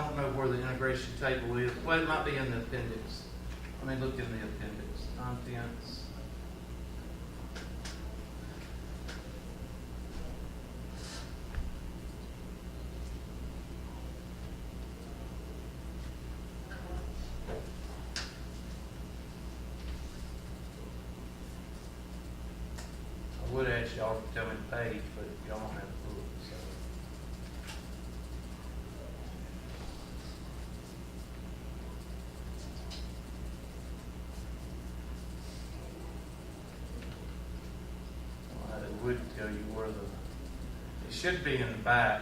don't know where the integration table is. Well, it might be in the appendix. Let me look in the appendix. Contents. I would ask y'all to tell me the page, but y'all don't have the book, so. Well, it would tell you where it should be in the back.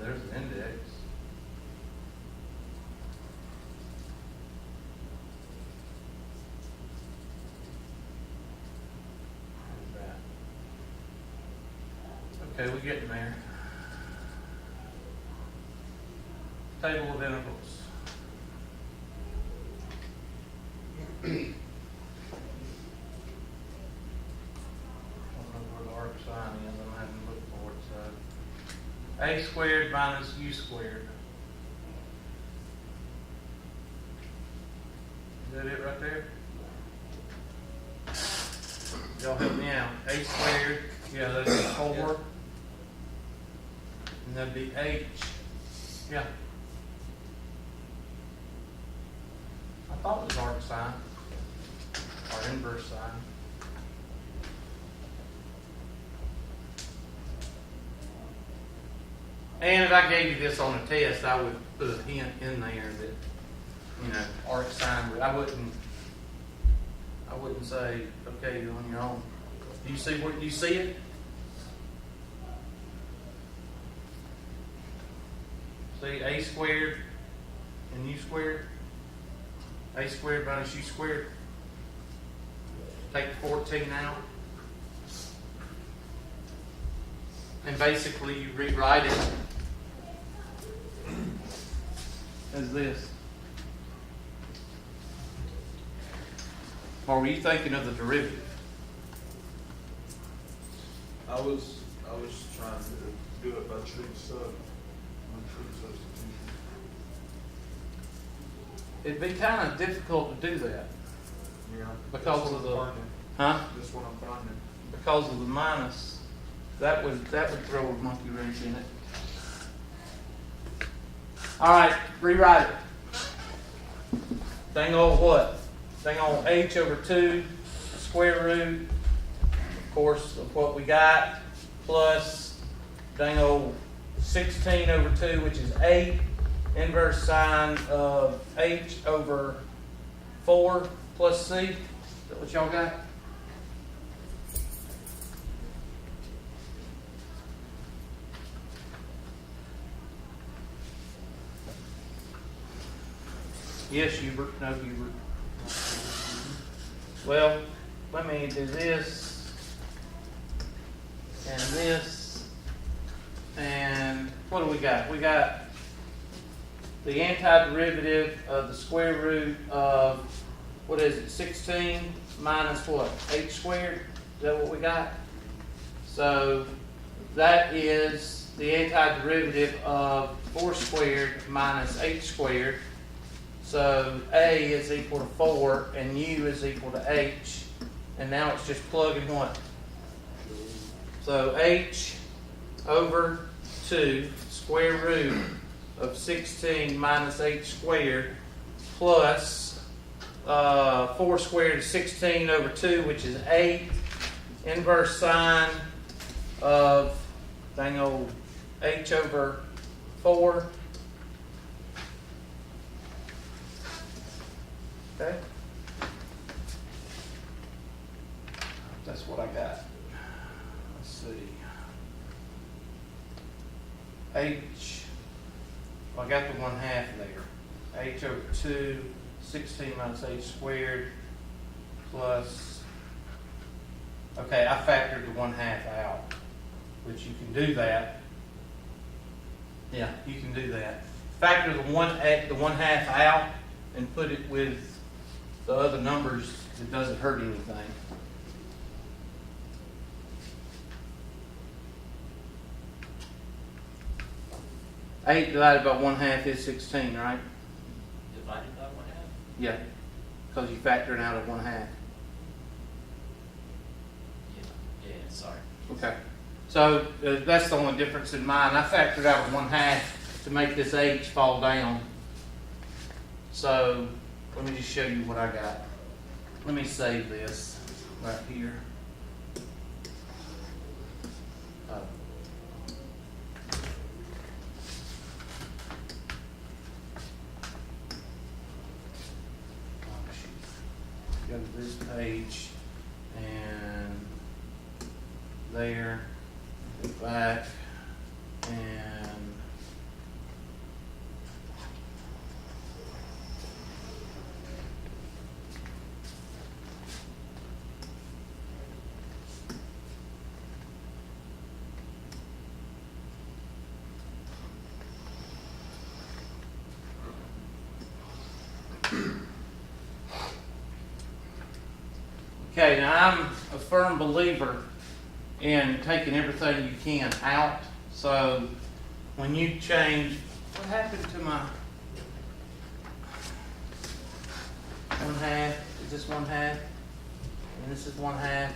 There's the index. Okay, we're getting there. Table of intervals. I don't know where the arc sign is. I'm having to look for it. So a squared minus u squared. Is that it right there? Y'all help me out. A squared. Yeah, that'd be 4. And that'd be h. Yeah. I thought it was arc sign. Or inverse sign. And if I gave you this on a test, I would put a hint in there that, arc sign, but I wouldn't say, okay, you're on your own. Do you see it? See a squared and u squared? A squared minus u squared. Take the 14 out. And basically you rewrite it as this. Or were you thinking of the derivative? I was trying to do it by true sub. True substitution. It'd be kind of difficult to do that. Yeah. Because of the This one I'm finding. because of the minus. That would throw a monkey wrench in it. All right, rewrite it. Dang old what? Dang old h over 2 square root, of course, of what we got, plus dang old 16 over 2, which is 8, inverse sine of h over 4 plus c. Is that what y'all got? Yes, Hubert. No, Hubert. Well, let me do this and this. And what do we got? We got the antiderivative of the square root of, what is it, 16 minus what? H squared? Is that what we got? So that is the antiderivative of 4 squared minus h squared. So a is equal to 4 and u is equal to h. And now it's just plugging what? So h over 2 square root of 16 minus h squared plus 4 squared is 16 over 2, which is 8. Inverse sine of dang old h over 4. Okay? That's what I got. Let's see. H, well, I got the 1/2 there. H over 2, 16 minus h squared plus, okay, I factored the 1/2 out, which you can do that. Yeah, you can do that. Factor the one half out and put it with the other numbers. It doesn't hurt anything. 8 divided by 1/2 is 16, right? Divided by 1/2? Yeah, because you factor it out at 1/2. Yeah, sorry. Okay. So that's the only difference in mine. I factored out 1/2 to make this H fall down. So let me just show you what I got. Let me save this right here. Oh. Go to this page and there, go back and okay, now I'm a firm believer in taking everything you can out. So when you change, what happened to my 1/2? Is this 1/2? And this is 1/2.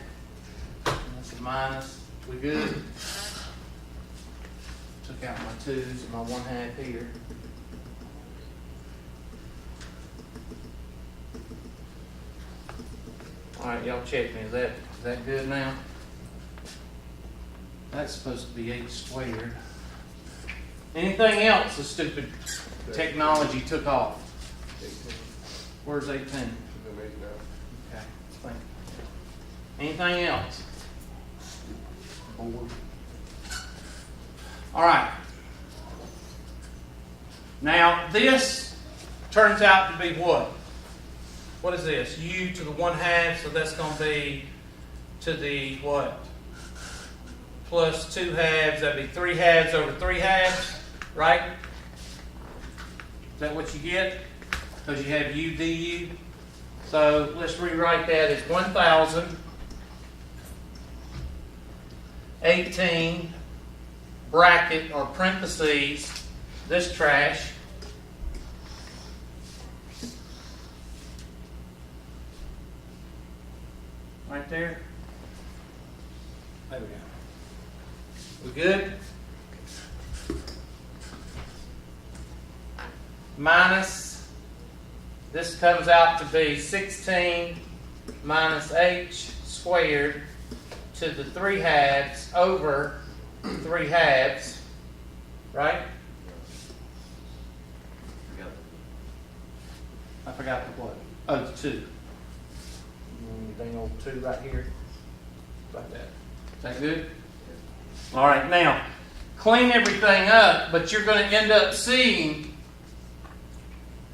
And this is minus. We good? Took out my 2's and my 1/2 here. All right, y'all check me. Is that good now? That's supposed to be H squared. Anything else the stupid technology took off? 18. Where's 18? And then 8 now. Okay, thank you. Anything else? Board. All right. Now this turns out to be what? What is this? U to the 1/2, so that's going to be to the what? Plus 2 halves, that'd be 3 halves over 3 halves, right? Is that what you get? Because you have U du. So let's rewrite that as 1,018 bracket or parentheses, this trash, right there. There we go. We good? Minus, this comes out to be 16 minus H squared to the 3 halves over 3 halves, right? I forgot the what? Oh, the 2. Dang old 2 right here. Like that. Is that good? All right, now, clean everything up, but you're going to end up seeing,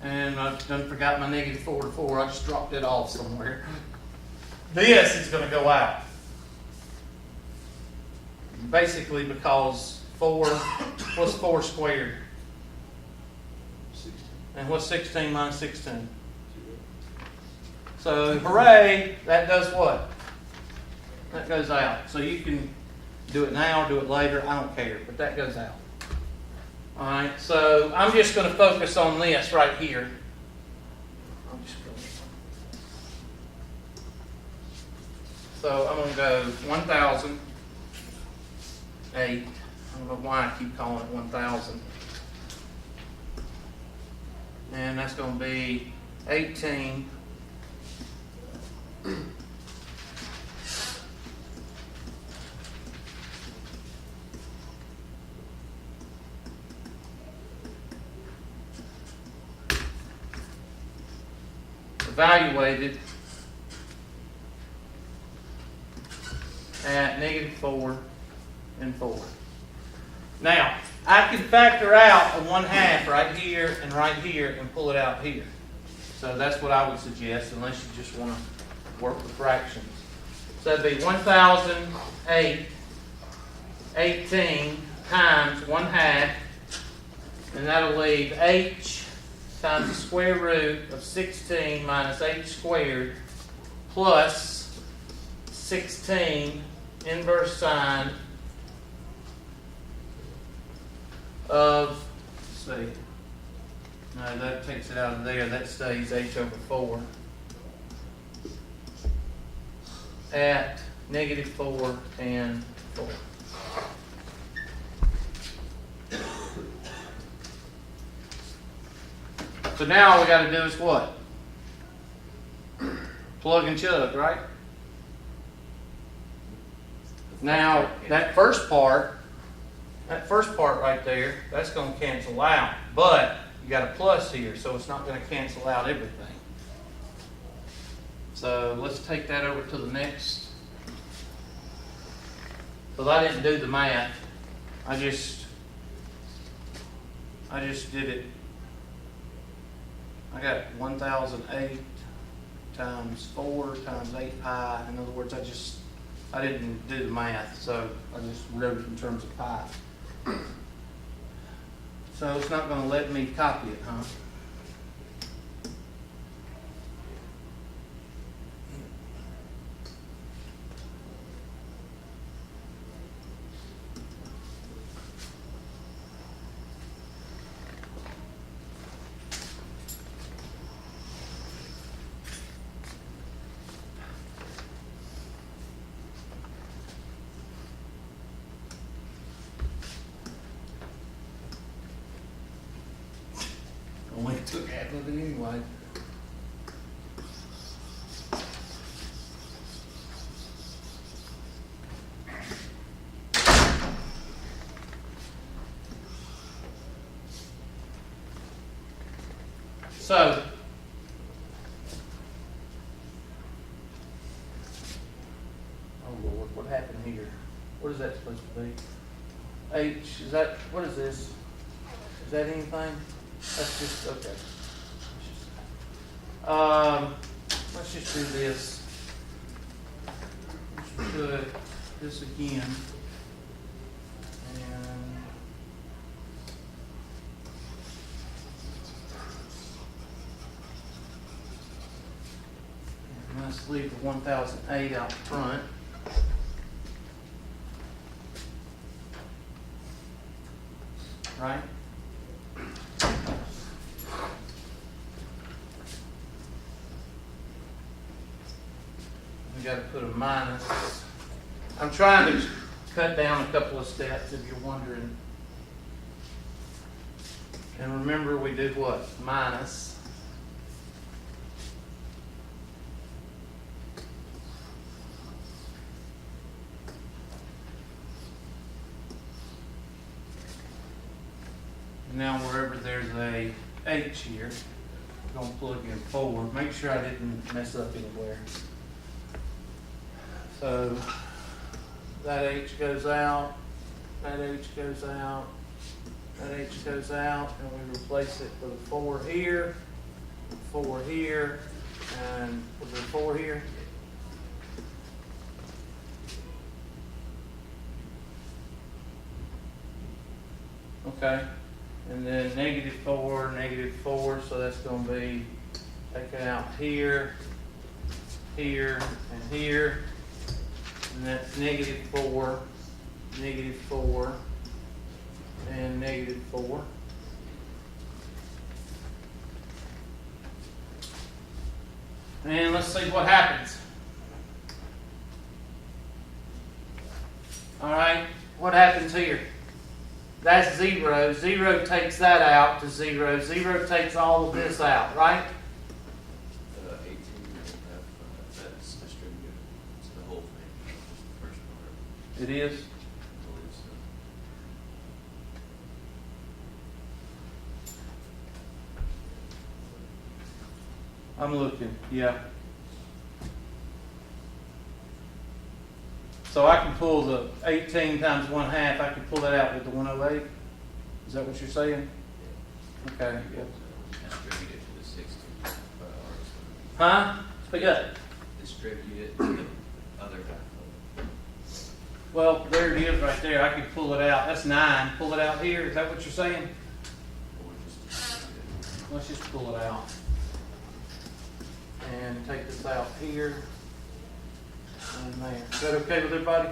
and I've done forgot my -4 to 4. I just dropped it off somewhere. This is going to go out. Basically because 4, what's 4 squared? 16. And what's 16 minus 16? So, hooray, that does what? That goes out. So you can do it now or do it later, I don't care, but that goes out. Alright, so I'm just going to focus on this right here. So I'm going to go 1,008. I don't know why I keep calling it 1,000. And that's going to be 18. Evaluated at -4 and 4. Now, I can factor out a 1/2 right here and pull it out here. So that's what I would suggest, unless you just want to work with fractions. So that'd be 1,018 times 1/2 And that'll leave h times the square root of 16 minus h squared plus 16 inverse sine of, let's see, no, that takes it out of there, that stays h over 4 at negative 4 and 4. So now all we got to do is what? Plug and chug, right? Now, that first part right there, that's going to cancel out. But you got a plus here, so it's not going to cancel out everything. So let's take that over to the next. Because I didn't do the math. I just did it. I got 1008 times 4 times 8 pi. In other words, I didn't do the math, so I just wrote it in terms of pi. So it's not going to let me copy it, huh? Only took half of it anyway. So, oh Lord, what happened here? What is that supposed to be? H, is that, what is this? Is that anything? That's just, okay. Let's just do this. Let's put this again. And let's leave the 1008 out front. Right? We got to put a minus. I'm trying to cut down a couple of steps if you're wondering. And remember we did what? Minus. Now wherever there's a H here, I'm going to plug in 4. Make sure I didn't mess up anywhere. So that H goes out, that H goes out, that H goes out, and we replace it with a 4 here, 4 here, and was there 4 here? Okay. And then negative 4, so that's going to be taken out here, here, and here. And that's negative 4, and negative 4. And let's see what happens. All right, what happens here? That's 0. 0 takes that out to 0. 0 takes all of this out, right? 18 that's distributed. It's the whole thing, just the first part. It is. I believe so. I'm looking, yeah. So I can pull the 18 times 1/2, I can pull that out with the 108? Is that what you're saying? Okay, yeah. Distribute it to the 16. Huh? Speak up. Distribute it to the other half of it. Well, there it is right there. I can pull it out. That's 9. Pull it out here. Is that what you're saying? let's just pull it out. And take this out here. And there. Is that okay with everybody?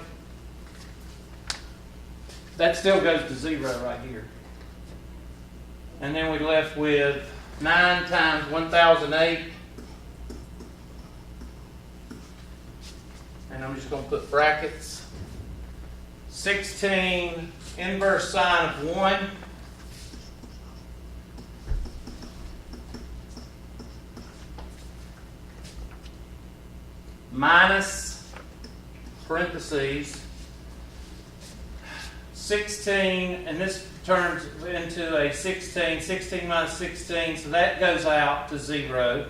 That still goes to 0 right here. And then we left with 9 times 1008. And I'm just going to put brackets. 16 inverse sine of 1. Minus, parentheses, 16, and this turns into a 16, 16 minus 16, so that goes out to 0.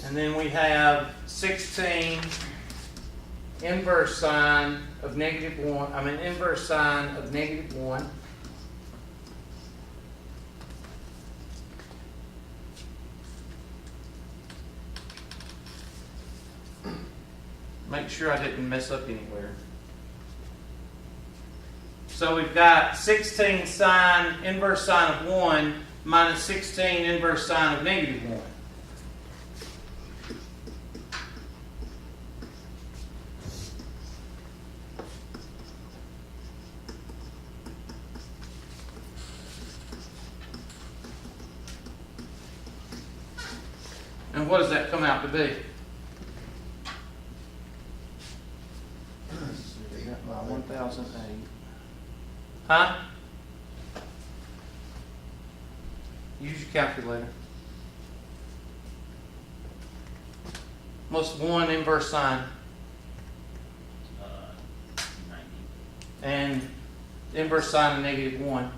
And then we have 16 inverse sine of -1, inverse sine of -1. Make sure I didn't mess up anywhere. So we've got 16 sine, inverse sine of 1 minus 16 inverse sine of -1. And what does that come out to be? My 1008. Huh? Use your calculator. What's 1 inverse sine? 90. And inverse sine of -1.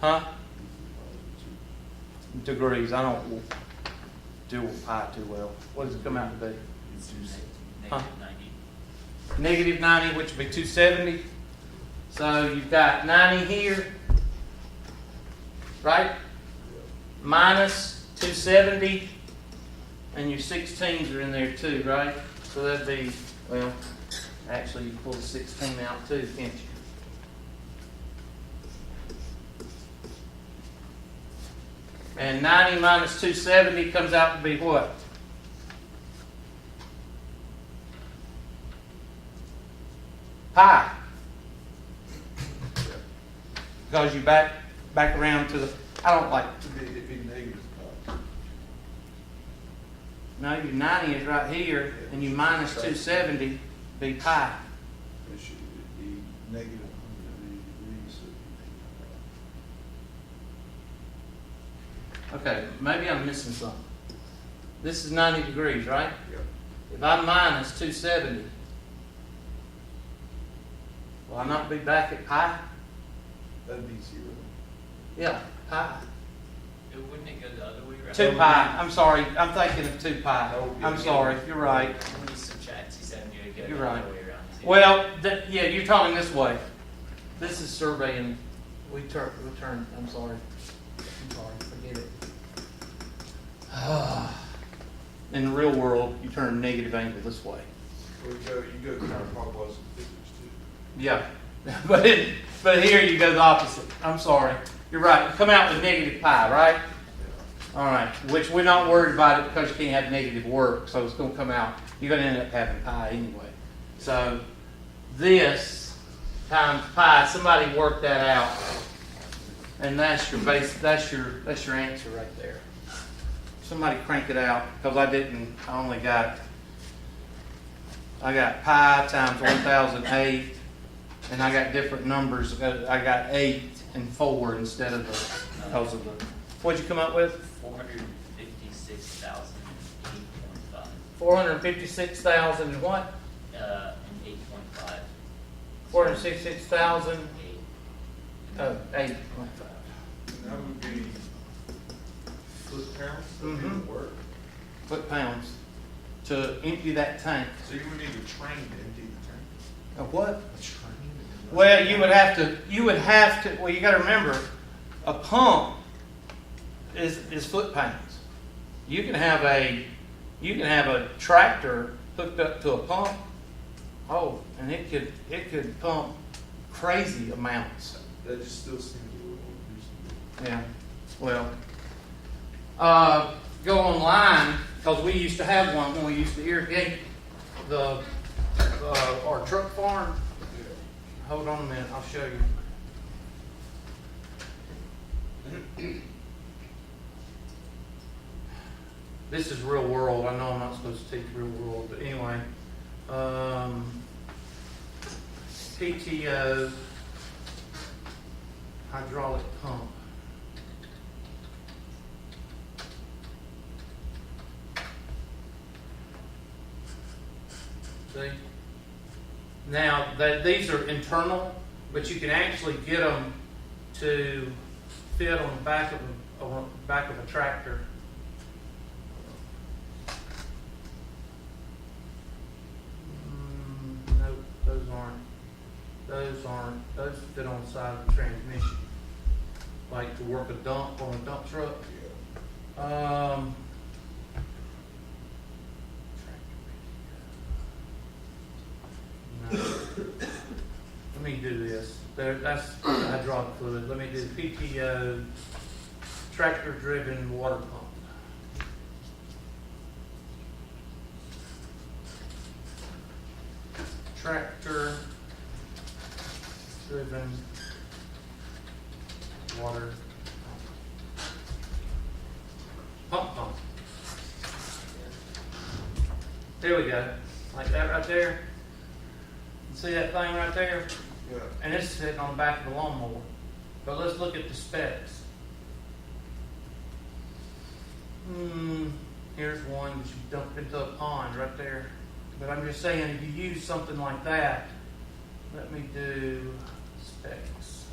Huh? Degrees. I don't do with pi too well. What does it come out to be? Huh? -90. -90, which would be 270. So you've got 90 here, right? Minus 270, and your 16s are in there too, right? So that'd be, well, actually you pull the 16 out too, can't you? And 90 minus 270 comes out to be what? Pi. Because you back around to the, I don't like, It'd be negative. no, your 90 is right here, and you minus 270 be pi. It should be negative 180 degrees. So it'd be Okay, maybe I'm missing something. This is 90 degrees, right? Yep. If I minus 270, will I not be back at pi? That'd be 0. Yeah, pi. Wouldn't it go the other way around? 2 pi. I'm sorry. I'm thinking of 2 pi. No, I'm sorry. You're right. When you subtract 270, it would go You're the right. other way around. too. Well, yeah, you're talking this way. This is surveying. We turn. I'm sorry. Forget it. In the real world, you turn a negative angle this way. Well, you go counterclockwise in physics too. Yeah, but here you go the opposite. I'm sorry. You're right. You come out with negative pi, right? All right. Which we're not worried about it because you can't have negative work, so it's going to come out. You're going to end up having pi anyway. So this times pi. Somebody work that out, and that's your base. That's your answer right there. Somebody crank it out because I didn't. I got pi times 1008. And I got different numbers. I got 8 and 4 instead of because of the. What'd you come up with? 456,008.5. 456,000 and what? And 8.5. 466,000. 8. Oh, 8.5. And that would be foot pounds that Mhm. would work. Foot pounds to empty that tank. So you would need a train to empty the tank. A what? A train? Well, you would have to. Well, you got to remember, a pump is foot pounds. You can have a tractor hooked up to a pump. Oh, and it could pump crazy amounts. That just still seems a little unreasonable. Yeah, well, go online, because we used to have one when we used to irrigate our truck farm. Hold on a minute, I'll show you. This is real world. I know I'm not supposed to teach real world, but anyway. PTO hydraulic pump. See? Now, these are internal, but you can actually get them to fit on the back of a tractor. Nope, those aren't. Those fit on the side of the transmission, like to work a dump on a dump truck. No. Let me do this. That's hydraulic fluid. Let me do PTO tractor-driven water pump. Tractor-driven water pump. There we go. Like that right there. See that thing right there? Yeah. And it's sitting on the back of the lawnmower. But let's look at the specs. Here's one that you dump into a pond right there. But I'm just saying, if you use something like that, let me do specs.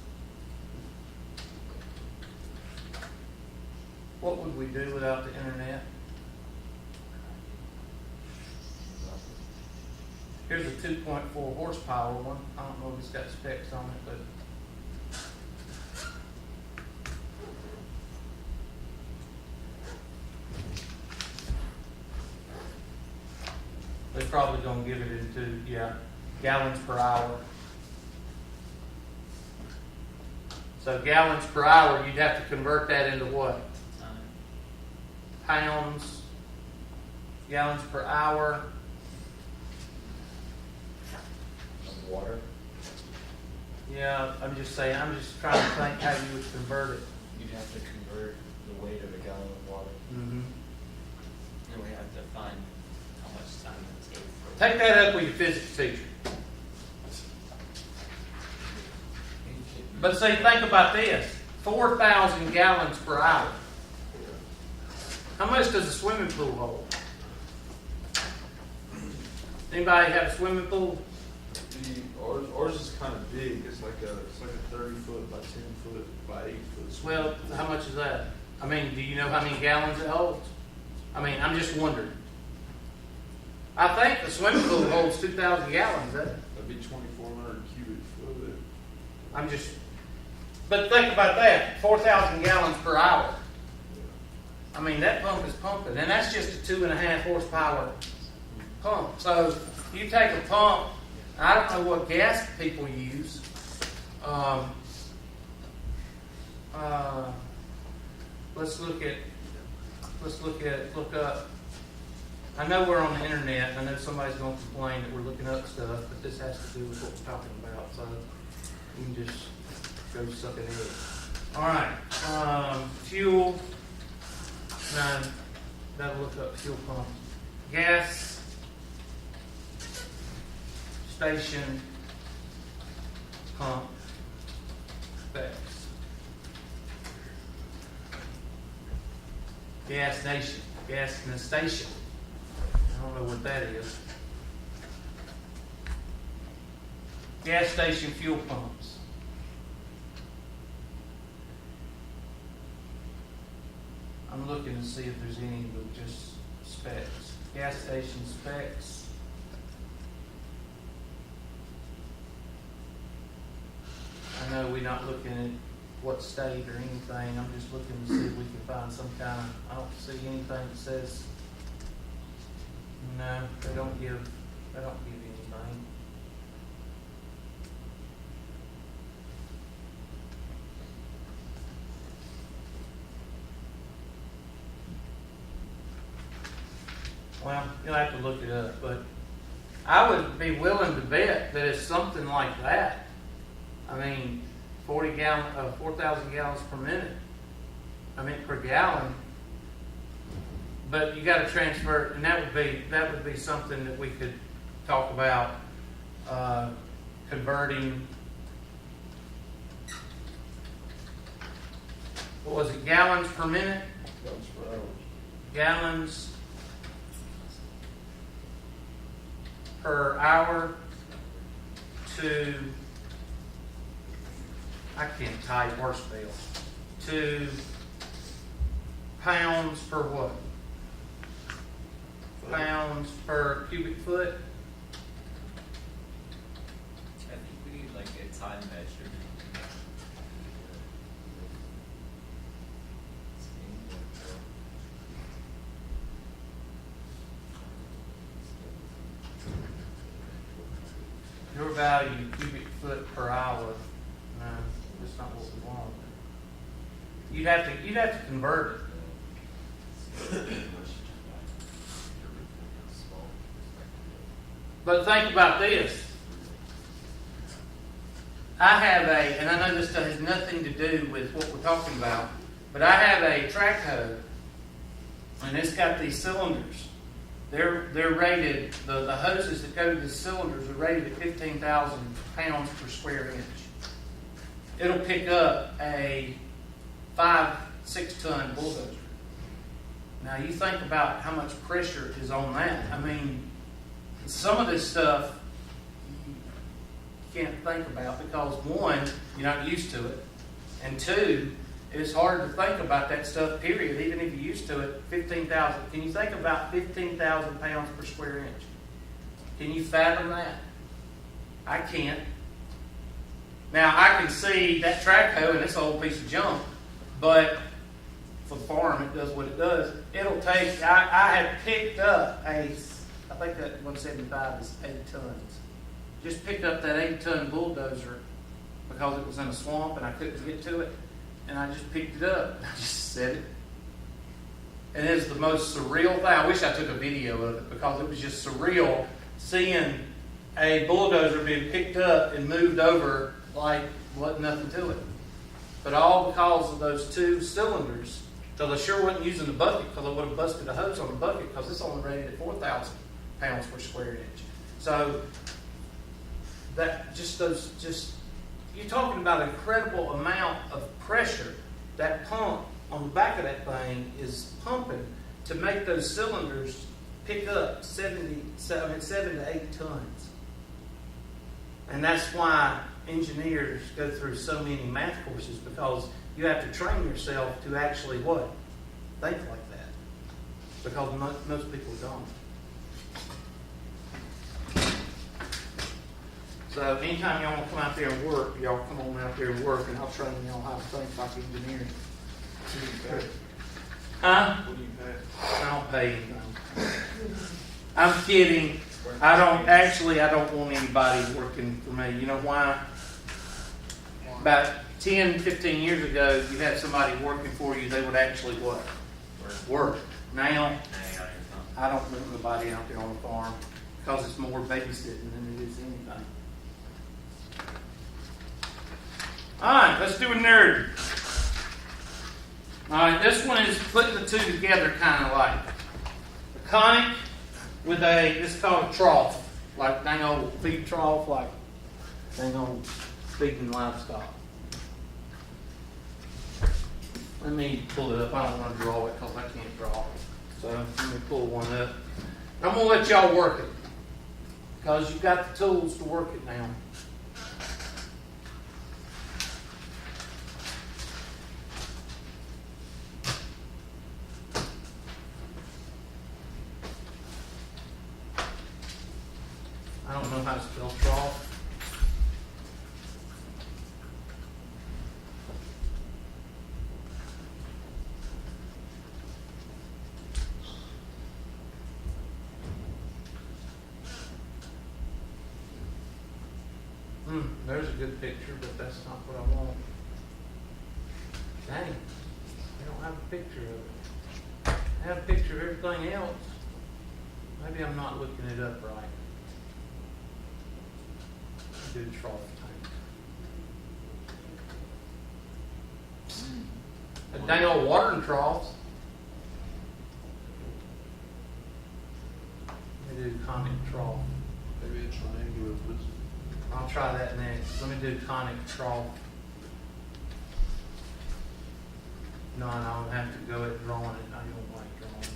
What would we do without the internet? Here's a 2.4 horsepower one. I don't know if it's got specs on it, but they're probably going to give it into, gallons per hour. So gallons per hour, you'd have to convert that into what? Pounds, gallons per hour. Water. Yeah, I'm just saying, I'm just trying to think how you would convert it. You'd have to convert the weight of a gallon of water. Mm-hmm. And we have to find how much time it takes. Take that up with your physics teacher. But see, think about this. 4,000 gallons per hour. How much does a swimming pool hold? Anybody have a swimming pool? Ours is kind of big. It's like a 30-foot by 10-foot by 8-foot. Well, how much is that? I mean, do you know how many gallons it holds? I mean, I'm just wondering. I think the swimming pool holds 2,000 gallons, doesn't it? That'd be 2,400 cubic foot. But think about that, 4,000 gallons per hour. I mean, that pump is pumping, and that's just a 2.5 horsepower pump. So you take a pump, I don't know what gas people use. Look up. I know we're on the internet. I know somebody's going to complain that we're looking up stuff, but this has to do with what we're talking about. So you can just go suck it in. All right. Fuel. No, that'll look up fuel pump. Gas station pump specs. Gas station. Gas in the station. I don't know what that is. Gas station fuel pumps. I'm looking to see if there's any with just specs. Gas station specs. I know we're not looking at what state or anything. I'm just looking to see if we can find some kind of, I don't see anything that says, no, they don't give anything. Well, you'll have to look it up, but I would be willing to bet that it's something like that. I mean, 4,000 gallons per minute. I mean, per gallon. But you got to transfer, and that would be something that we could talk about converting. What was it? Gallons per minute? That's for hours. Gallons per hour to, I can't type or spell, to pounds per what? Pounds per cubic foot? I think we need like a time measurement. Your value cubic foot per hour. No, that's not what we want. You'd have to convert it. But think about this. I have and I know this has nothing to do with what we're talking about, but I have a track hoe, and it's got these cylinders. They're rated, the hoses that go to the cylinders are rated at 15,000 pounds per square inch. It'll pick up a 5-6 ton bulldozer. Now you think about how much pressure is on that. I mean, some of this stuff you can't think about because one, you're not used to it, and two, it's hard to think about that stuff, period, even if you're used to it. 15,000. Can you think about 15,000 pounds per square inch? Can you fathom that? I can't. Now, I can see that track hoe and this old piece of junk, but for the farm, it does what it does. It'll take, I had picked up I think that 175 is 8 tons. Just picked up that 8-ton bulldozer because it was in a swamp and I couldn't get to it. And I just picked it up. I just set it. And it's the most surreal thing. I wish I took a video of it because it was just surreal seeing a bulldozer being picked up and moved over like wasn't nothing to it. But all because of those 2 cylinders. So I sure wasn't using the bucket because I would have busted a hose on the bucket because it's only rated at 4,000 pounds per square inch. So that you're talking about an incredible amount of pressure. That pump on the back of that thing is pumping to make those cylinders pick up 7 to 8 tons. And that's why engineers go through so many math courses, because you have to train yourself to actually what? Think like that. Because most people don't. So anytime y'all want to come out there and work, y'all come on out there and work, and I'll train y'all how to think like engineers. What do you pay? Huh? What do you pay? I don't pay anything. I'm kidding. I don't want anybody working for me. You know why? About 10, 15 years ago, you had somebody working for you, they would actually what? Work. Now, I don't want nobody out there on the farm because it's more babysitting than it is anything. Alright, let's do a nerd. Alright, this one is putting the two together kind of like a conic with it's called a trough, like dang old feed trough, like dang old feeding livestock. Let me pull it up. I don't want to draw it because I can't draw it. So let me pull one up. I'm going to let y'all work it because you've got the tools to work it now. I don't know how to spell trough. There's a good picture, but that's not what I want. Dang, I don't have a picture of it. I have a picture of everything else. Maybe I'm not looking it up right. Do trough tank. A dang old watering troughs. Let me do conic trough. Maybe a triangular prism. I'll try that next. Let me do conic trough. No, I don't have to go at drawing it. I don't like drawing.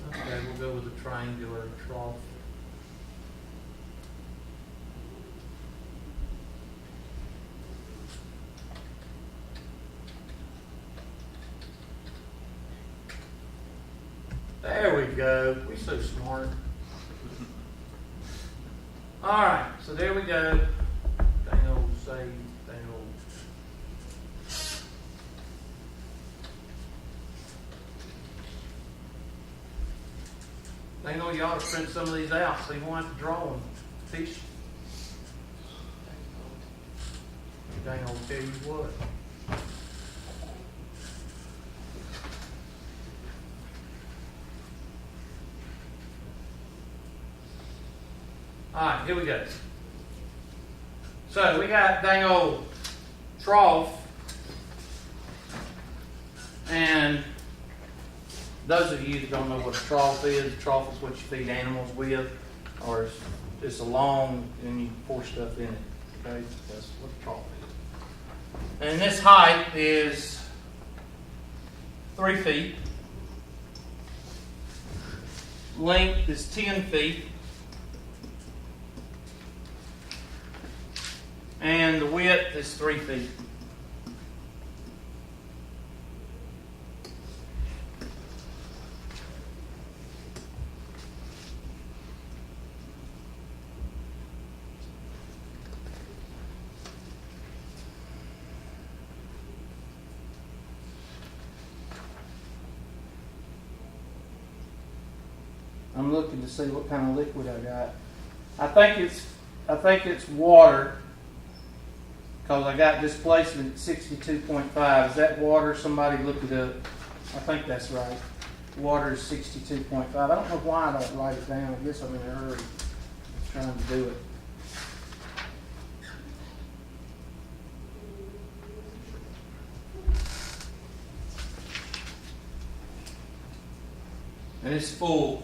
Okay, we'll go with a triangular trough. There we go. We're so smart. All right, so there we go. Dang old save, dang old. Dang old, you ought to print some of these out so you won't have to draw them. Teach. Dang old, tell you what. All right, here we go. So we got dang old trough, and those of you that don't know what a trough is what you feed animals with, or it's a long and you pour stuff in it. Okay, that's what a trough is. And this height is 3 feet. Length is 10 feet. And the width is 3 feet. I'm looking to see what kind of liquid I got. I think it's water. Because I got displacement at 62.5. Is that water? Somebody look it up. I think that's right. Water is 62.5. I don't know why I don't write it down. I guess I'm in a hurry. I'm trying to do it. And it's full.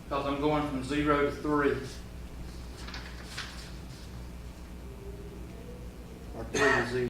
Because I'm going from 0 to 3. Or 3 to 0.